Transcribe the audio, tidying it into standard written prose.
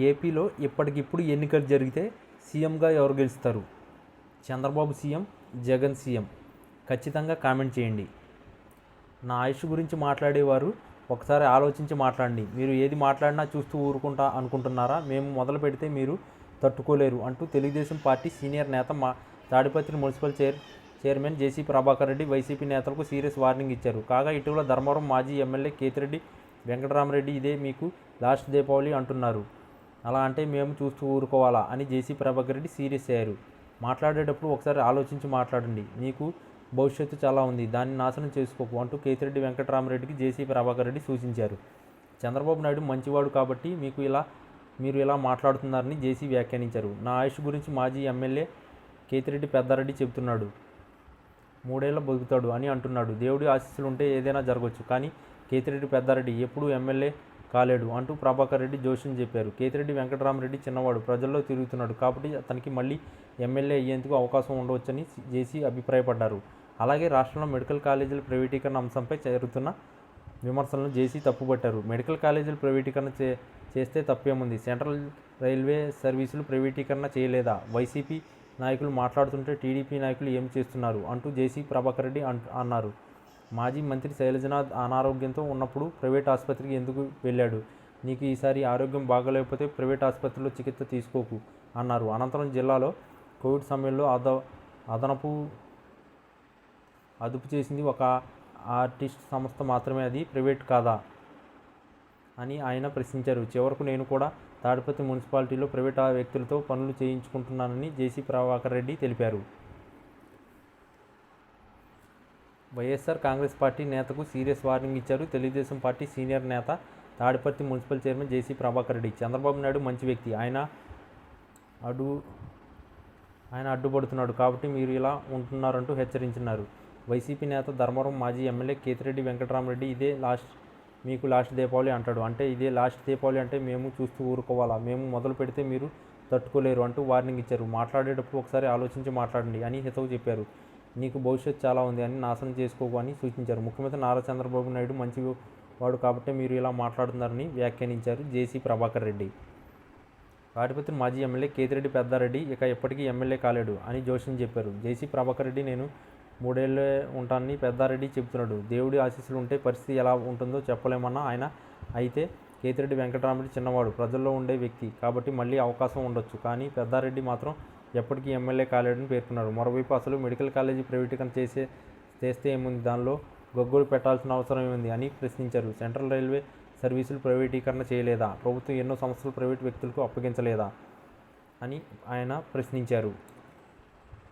ఏపీలో ఇప్పటికిప్పుడు ఎన్నికలు జరిగితే సీఎంగా ఎవరు గెలుస్తారు? Chandrababu CM, Jagan CM? ఖచ్చితంగా కామెంట్ చేయండి. నా ఆయుష్ గురించి మాట్లాడేవారు ఒకసారి ఆలోచించి మాట్లాడండి. మీరు ఏది మాట్లాడినా చూస్తూ ఊరుకుంటా అనుకుంటున్నారా? మేము మొదలు పెడితే మీరు తట్టుకోలేరు అంటూ తెలుగుదేశం పార్టీ సీనియర్ నేత Tadipatri municipal chairman JC Prabhakar Reddy YCP నేతలకు సీరియస్ వార్నింగ్ ఇచ్చారు. కాగా ఇటీవల ధర్మవరం మాజీ ఎమ్మెల్యే కేతిరెడ్డి వెంకటరామరెడ్డి ఇదే మీకు లాస్ట్ దీపావళి అంటున్నారు. అలా అంటే మేము చూస్తూ ఊరుకోవాలా అని జేసీ ప్రభాకర్ రెడ్డి సీరియస్ అయ్యారు. మాట్లాడేటప్పుడు ఒకసారి ఆలోచించి మాట్లాడండి. మీకు భవిష్యత్తు చాలా ఉంది, దాన్ని నాశనం చేసుకోకు అంటూ కేతిరెడ్డి వెంకటరామరెడ్డికి జేసీ ప్రభాకర్ రెడ్డి సూచించారు. చంద్రబాబు నాయుడు మంచివాడు కాబట్టి మీరు ఇలా మాట్లాడుతున్నారని జేసీ వ్యాఖ్యానించారు. నా ఆయుష్ గురించి మాజీ ఎమ్మెల్యే కేతిరెడ్డి పెద్దారెడ్డి చెబుతున్నాడు. 3 ఏళ్ల బతుకుతాడు అని అంటున్నాడు. దేవుడి ఆశీస్సులుంటే ఏదైనా జరగవచ్చు, కానీ కేతిరెడ్డి పెద్దారెడ్డి ఎప్పుడూ ఎమ్మెల్యే కాలేడు అంటూ ప్రభాకర్ రెడ్డి జోష్యం చెప్పారు. కేతిరెడ్డి వెంకటరామరెడ్డి చిన్నవాడు, ప్రజల్లో తిరుగుతున్నాడు కాబట్టి అతనికి మళ్ళీ ఎమ్మెల్యే అయ్యేందుకు అవకాశం ఉండవచ్చని జేసీ అభిప్రాయపడ్డారు. అలాగే రాష్ట్రంలో మెడికల్ కాలేజీల ప్రైవేటీకరణ అంశంపై జరుగుతున్న విమర్శలను జేసీ తప్పుపట్టారు. మెడికల్ కాలేజీల ప్రైవేటీకరణ చేస్తే తప్పేముంది? సెంట్రల్ రైల్వే సర్వీసులు ప్రైవేటీకరణ చేయలేదా? వైసీపీ నాయకులు మాట్లాడుతుంటే టీడీపీ నాయకులు ఏం చేస్తున్నారు అంటూ జేసీ ప్రభాకర్ రెడ్డి అన్నారు. మాజీ మంత్రి శైలజనాథ్ అనారోగ్యంతో ఉన్నప్పుడు ప్రైవేట్ ఆసుపత్రికి ఎందుకు వెళ్ళాడు? నీకు ఈసారి ఆరోగ్యం బాగలేకపోతే ప్రైవేట్ ఆసుపత్రిలో చికిత్స తీసుకోకు అన్నారు. అనంతరం జిల్లాలో కోవిడ్ సమయంలో అదుపు చేసింది ఒక ఆర్టిస్ట్ సంస్థ మాత్రమే, అది ప్రైవేట్ కాదా అని ఆయన ప్రశ్నించారు. చివరకు నేను కూడా తాడిపత్రి మున్సిపాలిటీలో ప్రైవేట్ వ్యక్తులతో పనులు చేయించుకుంటున్నానని జేసీ ప్రభాకర్ రెడ్డి తెలిపారు. వైఎస్ఆర్ కాంగ్రెస్ పార్టీ నేతకు సీరియస్ వార్నింగ్ ఇచ్చారు తెలుగుదేశం పార్టీ సీనియర్ నేత తాడిపత్రి మున్సిపల్ చైర్మన్ జేసీ ప్రభాకర్ రెడ్డి. చంద్రబాబు నాయుడు మంచి వ్యక్తి, ఆయన అడ్డుపడుతున్నాడు కాబట్టి మీరు ఇలా ఉంటున్నారంటూ హెచ్చరించినారు. వైసీపీ నేత ధర్మవరం మాజీ ఎమ్మెల్యే కేతిరెడ్డి వెంకటరామరెడ్డి ఇదే మీకు లాస్ట్ దీపావళి అంటాడు. అంటే ఇదే లాస్ట్ దీపావళి అంటే మేము చూస్తూ ఊరుకోవాలా? మేము మొదలు పెడితే మీరు తట్టుకోలేరు అంటూ వార్నింగ్ ఇచ్చారు. మాట్లాడేటప్పుడు ఒకసారి ఆలోచించి మాట్లాడండి అని హితవు చెప్పారు. నీకు భవిష్యత్తు చాలా ఉంది, అని నాశనం చేసుకోకు అని సూచించారు. ముఖ్యమంత్రి నారా చంద్రబాబు నాయుడు మంచివాడు కాబట్టి మీరు ఇలా మాట్లాడుతున్నారని వ్యాఖ్యానించారు జేసీ ప్రభాకర్ రెడ్డి. తాడిపత్రి మాజీ ఎమ్మెల్యే కేతిరెడ్డి పెద్దారెడ్డి ఇక ఎప్పటికీ ఎమ్మెల్యే కాలేడు అని జోష్యం చెప్పారు. జేసీ ప్రభాకర్ రెడ్డి నేను 3 ఏళ్లే ఉంటానని పెద్దారెడ్డి చెబుతున్నాడు. దేవుడి ఆశీస్సులు ఉంటే పరిస్థితి ఎలా ఉంటుందో చెప్పలేమన్న ఆయన. అయితే కేతిరెడ్డి వెంకటరామరెడ్డి చిన్నవాడు, ప్రజల్లో ఉండే వ్యక్తి కాబట్టి మళ్ళీ అవకాశం ఉండొచ్చు, కానీ పెద్దారెడ్డి మాత్రం ఎప్పటికీ ఎమ్మెల్యే కాలేడని పేర్కొన్నారు. మరోవైపు అసలు మెడికల్ కాలేజీ ప్రైవేటీకరణ చేస్తే ఏముంది, దానిలో గొగ్గోలు పెట్టాల్సిన అవసరం ఏముంది అని ప్రశ్నించారు. సెంట్రల్ రైల్వే సర్వీసులు ప్రైవేటీకరణ చేయలేదా? ప్రభుత్వం ఎన్నో సంస్థలు ప్రైవేటు వ్యక్తులకు అప్పగించలేదా అని ఆయన ప్రశ్నించారు.